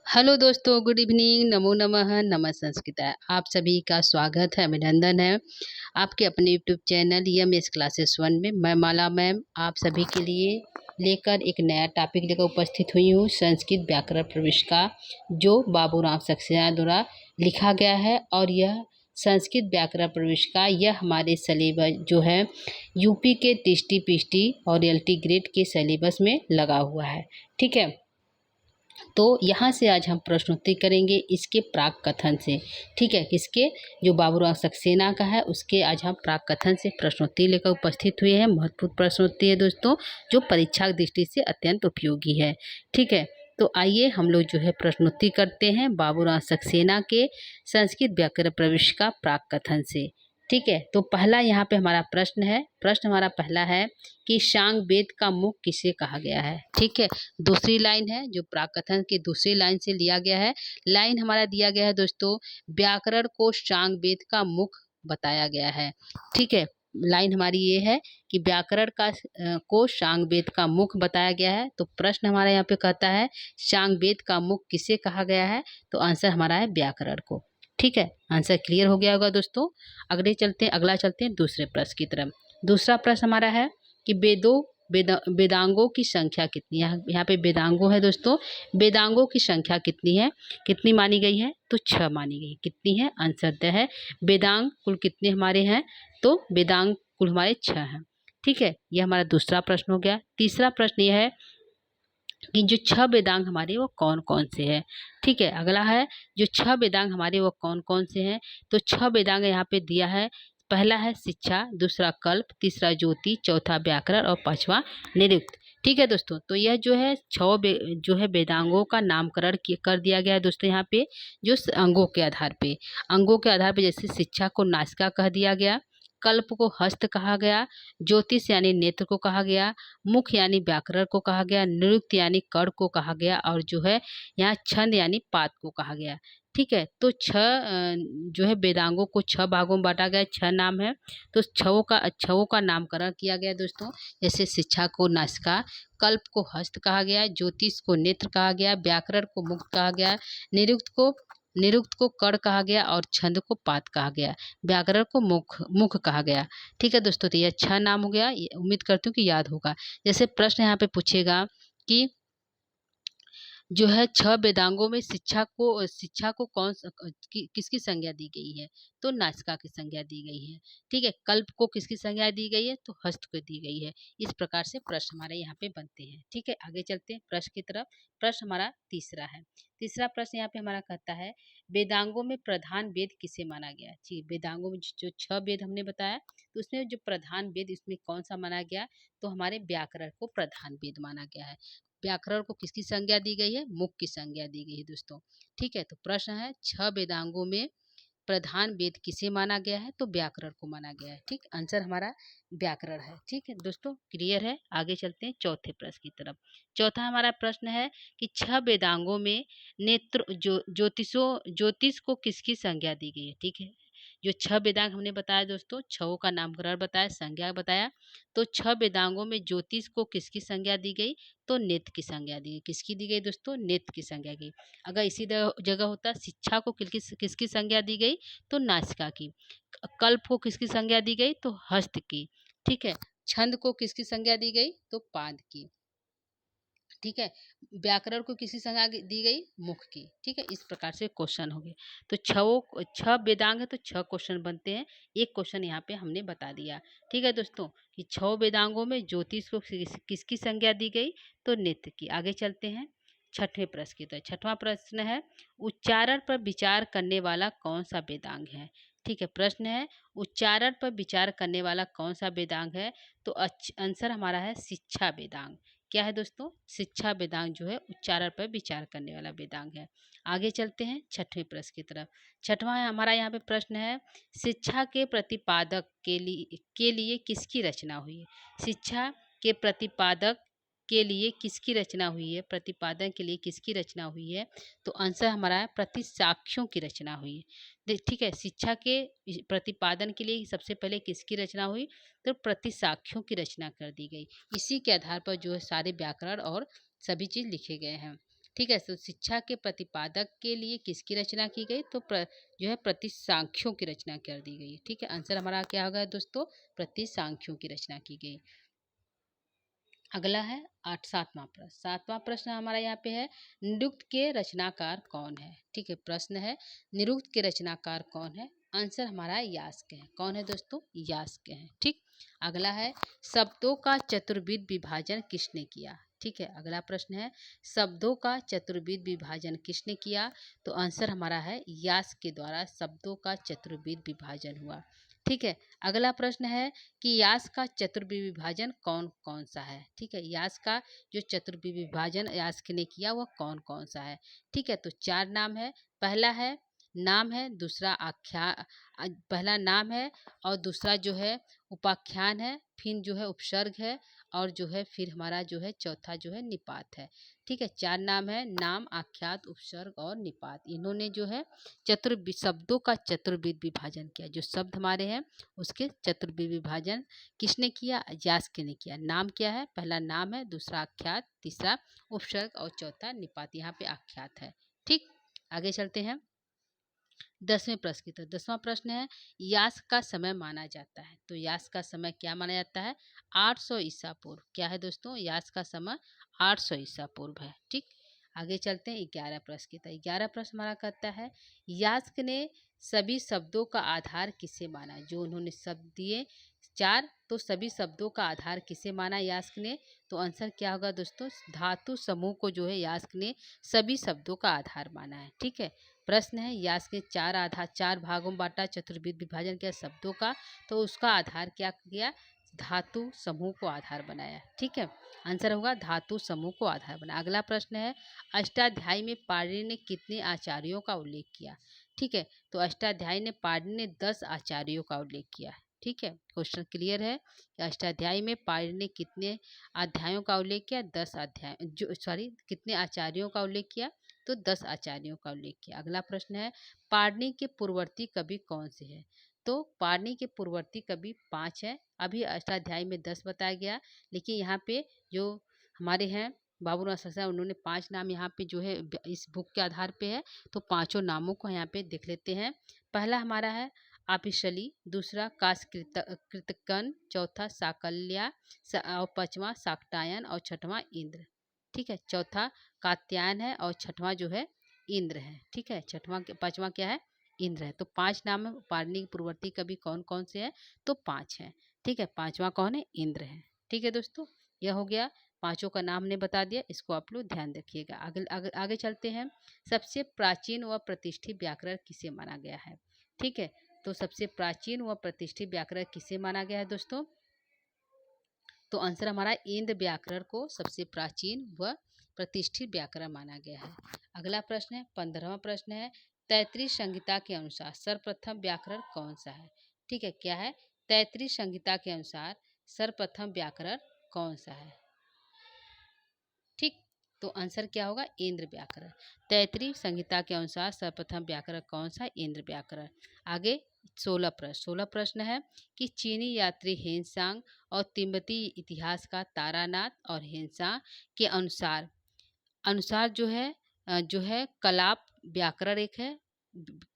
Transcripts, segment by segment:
Hello दोस्तों, good evening, नमो नमः, नमः संस्कृताय। आप सभी का स्वागत है, अभिनंदन है आपके अपने यूट्यूब चैनल यम क्लासेस वन में। मैं माला मैम आप सभी के लिए लेकर एक नया टॉपिक लेकर उपस्थित हुई हूँ, संस्कृत व्याकरण प्रविष्का, जो बाबूराम सक्सेना द्वारा लिखा गया है। और यह संस्कृत व्याकरण प्रविष्का यह हमारे सिलेबस जो है यूपी के टीएसटी पीएचडी और एलटी ग्रेड के सिलेबस में लगा हुआ है। ठीक है, तो यहाँ से आज हम प्रश्नोत्तरी करेंगे इसके प्राक कथन से। ठीक है, किसके, जो बाबूराम सक्सेना का है उसके आज हम प्राक कथन से प्रश्नोत्तरी लेकर उपस्थित हुए हैं। महत्वपूर्ण प्रश्नोत्तरी है दोस्तों, जो परीक्षा की दृष्टि से अत्यंत उपयोगी है। ठीक है, तो आइए हम लोग जो है प्रश्नोत्तरी करते हैं बाबूराम सक्सेना के संस्कृत व्याकरण प्रविष्का प्राक कथन से। ठीक है, तो पहला यहाँ पे हमारा प्रश्न है। प्रश्न हमारा पहला है कि शांग वेद का मुख किसे कहा गया है। ठीक है, दूसरी लाइन है जो प्राकथन की दूसरी लाइन से लिया गया है। लाइन हमारा दिया गया है दोस्तों, व्याकरण को शांग वेद का मुख बताया गया है। ठीक है, लाइन हमारी ये है कि व्याकरण को शांग वेद का मुख बताया गया है। तो प्रश्न हमारा यहाँ पे कहता है शांग वेद का मुख किसे कहा गया है, तो आंसर हमारा है व्याकरण को। ठीक है, आंसर क्लियर हो गया होगा दोस्तों। अगला चलते हैं दूसरे प्रश्न की तरफ। दूसरा प्रश्न हमारा है कि वेदांगों की संख्या कितनी है। यहाँ पे वेदांगों है दोस्तों, वेदांगों की संख्या कितनी है, कितनी मानी गई है, तो 6 मानी गई। कितनी है, आंसर द है वेदांग कुल कितने हमारे हैं, तो वेदांग कुल हमारे 6 हैं। ठीक है, यह हमारा दूसरा प्रश्न हो गया। तीसरा प्रश्न यह है कि जो 6 वेदांग हमारे वो कौन कौन से हैं। ठीक है, अगला है जो 6 वेदांग हमारे वो कौन कौन से हैं, तो 6 वेदांग यहाँ पे दिया है। पहला है शिक्षा, दूसरा कल्प, तीसरा ज्योति, चौथा व्याकरण और पांचवा निरुक्त। ठीक है दोस्तों, तो यह जो है जो है वेदांगों का नामकरण कर दिया गया है दोस्तों। यहाँ पे जो अंगों के आधार पे जैसे शिक्षा को नासिका कह दिया गया, कल्प को हस्त कहा गया, ज्योतिष यानी नेत्र को कहा गया, मुख यानी व्याकरण को कहा गया, निरुक्त यानी कर्ण को कहा गया, और जो है यहाँ छंद यानी पात को कहा गया। ठीक है, तो जो है वेदांगों को 6 भागों में बांटा गया, 6 नाम है। तो छवों का नामकरण किया गया दोस्तों। जैसे शिक्षा को नासिका, कल्प को हस्त कहा गया, ज्योतिष को नेत्र कहा गया, व्याकरण को मुख कहा गया, निरुक्त को कर्ण कहा गया, और छंद को पात कहा गया, व्याकरण को मुख मुख कहा गया। ठीक है दोस्तों, तो यह 6 नाम हो गया। उम्मीद करती हूँ कि याद होगा। जैसे प्रश्न यहाँ पे पूछेगा कि जो है 6 वेदांगों में शिक्षा को किसकी संज्ञा दी गई है, तो नासिका की संज्ञा दी गई है। ठीक है, कल्प को किसकी संज्ञा दी गई है, तो हस्त को दी गई है। इस प्रकार से प्रश्न हमारे यहाँ पे बनते हैं। ठीक है, आगे चलते हैं प्रश्न की तरफ। प्रश्न हमारा तीसरा है। तीसरा प्रश्न यहाँ पे हमारा कहता है वेदांगों में प्रधान वेद किसे माना गया। जी, वेदांगों में जो 6 वेद हमने बताया, तो उसमें जो प्रधान वेद इसमें कौन सा माना गया, तो हमारे व्याकरण को प्रधान वेद माना गया है। व्याकरण को किसकी संज्ञा दी गई है, मुख की संज्ञा दी गई है दोस्तों। ठीक है, तो प्रश्न है 6 वेदांगों में प्रधान वेद किसे माना गया है, तो व्याकरण को माना गया है। ठीक, आंसर हमारा व्याकरण है। ठीक है दोस्तों, क्लियर है। आगे चलते हैं चौथे प्रश्न की तरफ। चौथा हमारा प्रश्न है कि 6 वेदांगों में ज्योतिष को किसकी संज्ञा दी गई है। ठीक है, जो 6 वेदांग हमने बताया दोस्तों, 6 का नामकरण बताया, संज्ञा बताया। तो 6 वेदांगों में ज्योतिष को किसकी संज्ञा दी गई, तो नेत्र की संज्ञा दी गई। किसकी दी गई दोस्तों, नेत्र की संज्ञा की। अगर इसी जगह होता शिक्षा को किसकी संज्ञा दी गई, तो नासिका की। कल्प को किसकी संज्ञा दी गई, तो हस्त की। ठीक है, छंद को किसकी संज्ञा दी गई, तो पाद की। ठीक है, व्याकरण को किसी संज्ञा दी गई, मुख की। ठीक है, इस प्रकार से क्वेश्चन हो गए। तो 6 वेदांग है तो 6 क्वेश्चन बनते हैं। एक क्वेश्चन यहाँ पे हमने बता दिया। ठीक है दोस्तों, कि 6 वेदांगों में ज्योतिष को किसकी संज्ञा दी गई, तो नेत्र की। आगे चलते हैं छठवें प्रश्न की तरफ। छठवां प्रश्न है उच्चारण पर विचार करने वाला कौन सा वेदांग है। ठीक है, प्रश्न है उच्चारण पर विचार करने वाला कौन सा वेदांग है, तो आंसर हमारा है शिक्षा वेदांग। क्या है दोस्तों, शिक्षा वेदांग जो है उच्चारण पर विचार करने वाला वेदांग है। आगे चलते हैं छठवें प्रश्न की तरफ। छठवां हमारा यहाँ पे प्रश्न है शिक्षा के प्रतिपादक के लिए किसकी रचना हुई है। शिक्षा के प्रतिपादक के लिए किसकी रचना हुई है, प्रतिपादन के लिए किसकी रचना हुई है, तो आंसर हमारा है प्रतिसाक्ष्यों की रचना हुई है। ठीक है, शिक्षा के प्रतिपादन के लिए सबसे पहले किसकी रचना हुई, तो प्रतिसाक्ष्यों की रचना कर दी गई। इसी के आधार पर जो है सारे व्याकरण और सभी चीज़ लिखे गए हैं। ठीक है। तो शिक्षा के प्रतिपादक के लिए किसकी रचना की गई? तो जो है प्रतिसांख्यों की रचना कर दी गई। ठीक है, आंसर हमारा क्या होगा दोस्तों? प्रतिसांख्यों की रचना की गई। अगला है सातवां प्रश्न। सातवां प्रश्न हमारा यहाँ पे है, निरुक्त के रचनाकार कौन है? ठीक है, प्रश्न है निरुक्त के रचनाकार कौन है? आंसर हमारा यास्क है। कौन है दोस्तों? यास्क है। ठीक। अगला है, शब्दों का चतुर्विध विभाजन किसने किया? ठीक है, अगला प्रश्न है, शब्दों का चतुर्विध विभाजन किसने किया? तो आंसर हमारा है यास्क के द्वारा शब्दों का चतुर्विध विभाजन हुआ। ठीक है। अगला प्रश्न है कि यास्क का चतुर्विध विभाजन कौन कौन सा है? ठीक है, यास्क का जो चतुर्विध विभाजन यास्क ने किया वह कौन कौन सा है? ठीक है, तो 4 नाम है। पहला है नाम है, दूसरा पहला नाम है, और दूसरा जो है उपाख्यान है, फिर जो है उपसर्ग है, और जो है फिर हमारा जो है चौथा जो है निपात है। ठीक है, 4 नाम है, नाम, आख्यात, उपसर्ग और निपात। इन्होंने जो है शब्दों का चतुर्विध विभाजन किया। जो शब्द हमारे हैं उसके चतुर्विध विभाजन किसने किया? यास्क ने किया। नाम क्या है? पहला नाम है, दूसरा आख्यात, तीसरा उपसर्ग और चौथा निपात। यहाँ पे आख्यात है। ठीक, आगे चलते हैं 10वें प्रश्न की तरफ। 10वां प्रश्न है, यास्क का समय माना जाता है। तो यास्क का समय क्या माना जाता है? 800 ईसा पूर्व। क्या है दोस्तों? यास्क का समय 800 ईसा पूर्व है। ठीक, आगे चलते हैं 11 प्रश्न की तरफ। 11 प्रश्न हमारा कहता है, यास्क ने सभी शब्दों का आधार किसे माना? जो उन्होंने शब्द दिए 4, तो सभी शब्दों का आधार किसे माना यास्क ने? तो आंसर क्या होगा दोस्तों? धातु समूह को जो है यास्क ने सभी शब्दों का आधार माना है। ठीक है, प्रश्न है, यास्क ने 4 भागों में बांटा, चतुर्विध विभाजन किया शब्दों का, तो उसका आधार क्या किया? धातु समूह को आधार बनाया। ठीक है, आंसर होगा धातु समूह को आधार बनाया। अगला प्रश्न है, अष्टाध्यायी में पाणिनि ने कितने आचार्यों का उल्लेख किया? ठीक है, तो अष्टाध्यायी ने पाणिनि ने 10 आचार्यों का उल्लेख किया। ठीक है, क्वेश्चन क्लियर है कि अष्टाध्यायी में पाणिनि ने कितने अध्यायों का उल्लेख किया? 10 अध्याय कितने आचार्यों का उल्लेख किया? तो 10 आचार्यों का उल्लेख किया। अगला प्रश्न है, पाणिनि के पूर्ववर्ती कवि कौन से हैं? तो पाणिनि के पूर्ववर्ती कवि 5 है। अभी अष्टाध्यायी में 10 बताया गया, लेकिन यहाँ पे जो हमारे हैं बाबूराव शास्त्री, उन्होंने 5 नाम यहाँ पे जो है इस बुक के आधार पे है। तो पांचों नामों को यहाँ पे देख लेते हैं। पहला हमारा है आपिशली, दूसरा कृतकन, चौथा साकल्या, और पांचवा शाक्टायन, और छठवां इंद्र। ठीक है, चौथा कात्यायन है, और छठवां जो है इंद्र है। ठीक है, पांचवा क्या है? इंद्र है। तो 5 नाम है। पाणिनि के पूर्ववर्ती कवि कौन कौन से हैं? तो 5 हैं। ठीक है, पांचवा कौन है? इंद्र है। ठीक है दोस्तों, यह हो गया, पांचों का नाम ने बता दिया। इसको आप लोग ध्यान रखिएगा। आगे चलते हैं। सबसे प्राचीन व प्रतिष्ठित व्याकरण किसे माना गया है? ठीक है, तो सबसे प्राचीन व प्रतिष्ठित व्याकरण किसे माना गया है दोस्तों? तो आंसर हमारा इंद्र व्याकरण को सबसे प्राचीन व प्रतिष्ठित व्याकरण माना गया है। अगला प्रश्न है 15वां प्रश्न है, तैत्तिरीय संहिता के अनुसार सर्वप्रथम व्याकरण कौन सा है? ठीक है, क्या है? तैत्तिरीय संहिता के अनुसार सर्वप्रथम व्याकरण कौन सा है? ठीक, तो आंसर क्या होगा? इंद्र व्याकरण। तैत्तिरीय संहिता के अनुसार सर्वप्रथम व्याकरण कौन सा? इंद्र व्याकरण। आगे 16 प्रश्न है कि चीनी यात्री हेनसांग और तिब्बती इतिहास का तारानाथ और हेनसांग के अनुसार अनुसार जो है कलाप व्याकरण एक है।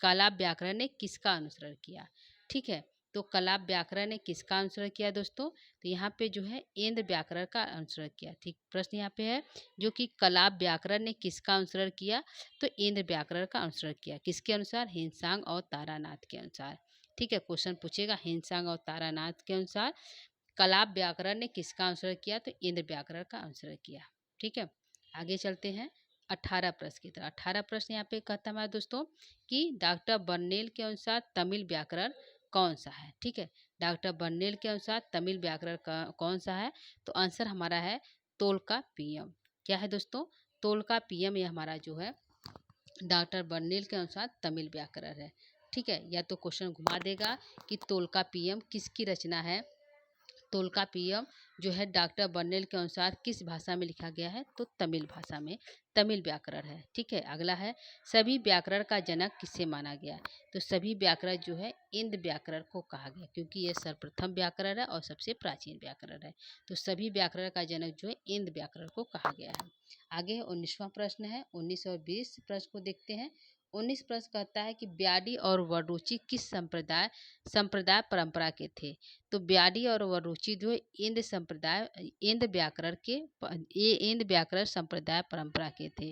कलाप व्याकरण ने किसका अनुसरण किया? ठीक है, तो कलाप व्याकरण ने किसका अनुसरण किया दोस्तों? तो यहाँ पे जो है इंद्र व्याकरण का अनुसरण किया। ठीक, प्रश्न यहाँ पे है जो कि कलाप व्याकरण ने किसका अनुसरण किया? तो इंद्र व्याकरण का अनुसरण किया। किसके अनुसार? हेनसांग और तारानाथ के अनुसार। ठीक है, क्वेश्चन पूछेगा हेनसांग और तारानाथ के अनुसार कलाप व्याकरण ने किसका अनुसरण किया? तो इंद्र व्याकरण का अनुसरण किया। ठीक है, आगे चलते हैं 18 प्रश्न की तरफ। 18 प्रश्न यहाँ पे कहता है हमारे दोस्तों कि डॉक्टर बर्नेल के अनुसार तमिल व्याकरण कौन सा है? ठीक है, डॉक्टर बर्नेल के अनुसार तमिल व्याकरण कौन सा है? तो आंसर हमारा है तोल्काप्पियम। क्या है दोस्तों? तोल्काप्पियम। ये हमारा जो है डॉक्टर बर्नेल के अनुसार तमिल व्याकरण है। ठीक है, या तो क्वेश्चन घुमा देगा कि तोल्काप्पियम किसकी रचना है? तोल्काप्पियम जो है डॉक्टर बर्नेल के अनुसार किस भाषा में लिखा गया है? तो तमिल भाषा में, तमिल व्याकरण है। ठीक है, अगला है सभी व्याकरण का जनक किसे माना गया? तो सभी व्याकरण जो है इंद व्याकरण को कहा गया, क्योंकि ये सर्वप्रथम व्याकरण है और सबसे प्राचीन व्याकरण है। तो सभी व्याकरण का जनक जो है इंद व्याकरण को कहा गया है। आगे 19वां प्रश्न है, 19 और 20 प्रश्न को देखते हैं। 19 प्रश्न कहता है कि ब्याडी और वरुचि किस संप्रदाय परंपरा के थे? तो ब्याडी और वरुचि जो है इंद व्याकरण के ये इंद व्याकरण संप्रदाय परंपरा के थे।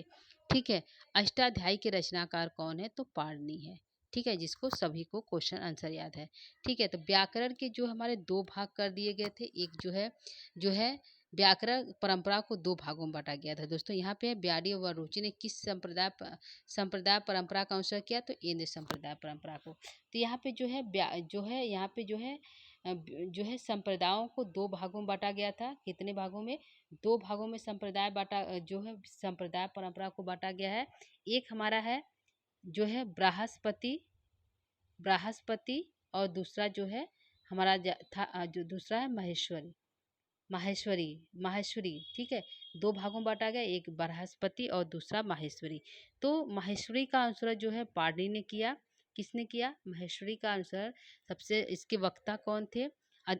ठीक है, अष्टाध्यायी के रचनाकार कौन है? तो पाणिनि है। ठीक है, जिसको सभी को क्वेश्चन आंसर याद है। ठीक है, तो व्याकरण के जो हमारे दो भाग कर दिए गए थे। एक जो है व्याकरण परंपरा को दो भागों में बांटा गया था। दोस्तों यहाँ पे ब्याडी और वरुचि ने किस संप्रदाय परंपरा का अनुसरण किया? तो इंद्र संप्रदाय परंपरा को। तो यहाँ पे यहाँ पे जो है संप्रदायों को दो भागों में बांटा गया था। कितने भागों में? दो भागों में जो है संप्रदाय परंपरा को बांटा गया है। एक हमारा है जो है बृहस्पति और दूसरा जो है हमारा जो दूसरा है माहेश्वरी। ठीक है, दो भागों में बांटा गया, एक बृहस्पति और दूसरा माहेश्वरी। तो माहेश्वरी का अनुसरण जो है पाणिनि ने किया। किसने किया? माहेश्वरी का अनुसरण। सबसे इसके वक्ता कौन थे?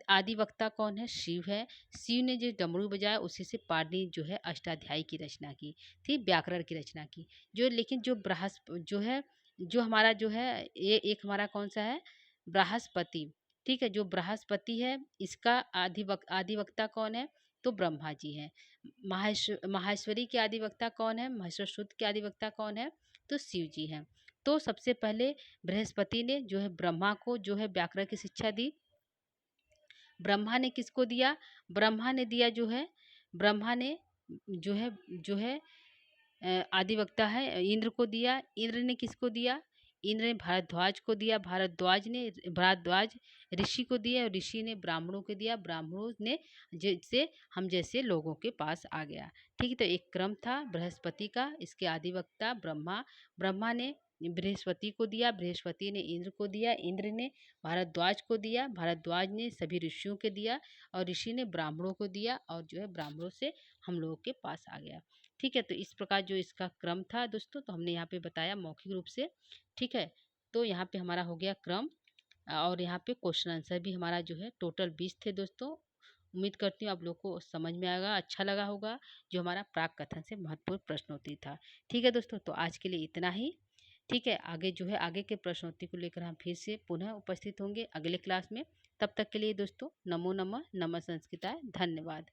आदि वक्ता कौन है? शिव है। शिव ने जो डमरू बजाया उसी से पाणिनि जो है अष्टाध्यायी की रचना की थी, व्याकरण की रचना की। लेकिन जो हमारा जो है ये एक हमारा कौन सा है? बृहस्पति। ठीक है, जो बृहस्पति है इसका आदिवक्ता कौन है? तो ब्रह्मा जी हैं। माहेश्वरी के आदिवक्ता कौन है? महेश्वर शुद्ध के आदिवक्ता कौन है? तो शिव जी हैं। तो सबसे पहले बृहस्पति ने जो है ब्रह्मा को जो है व्याकरण की शिक्षा दी। ब्रह्मा ने किसको दिया? ब्रह्मा ने दिया ब्रह्मा ने जो है आदिवक्ता है इंद्र को दिया। इंद्र ने किसको दिया? इंद्र ने भारद्वाज को दिया। भारद्वाज ऋषि को दिया और ऋषि ने ब्राह्मणों को दिया। ब्राह्मणों ने जिससे हम जैसे लोगों के पास आ गया। ठीक है, तो एक क्रम था बृहस्पति का। इसके आदिवक्ता ब्रह्मा ने बृहस्पति को दिया, बृहस्पति ने इंद्र को दिया, इंद्र ने भारद्वाज को दिया, भारद्वाज ने सभी ऋषियों के दिया और ऋषि ने ब्राह्मणों को दिया और जो है ब्राह्मणों से हम लोगों के पास आ गया। ठीक है, तो इस प्रकार जो इसका क्रम था दोस्तों, तो हमने यहाँ पे बताया मौखिक रूप से। ठीक है, तो यहाँ पे हमारा हो गया क्रम और यहाँ पे क्वेश्चन आंसर भी हमारा जो है टोटल 20 थे दोस्तों। उम्मीद करती हूँ आप लोग को समझ में आएगा, अच्छा लगा होगा, जो हमारा प्राक कथन से महत्वपूर्ण प्रश्नोत्तरी था। ठीक है दोस्तों, तो आज के लिए इतना ही। ठीक है, आगे जो है आगे के प्रश्नोत्तरी को लेकर हम फिर से पुनः उपस्थित होंगे अगले क्लास में। तब तक के लिए दोस्तों नमो नमः, नमः संस्कृताय, धन्यवाद।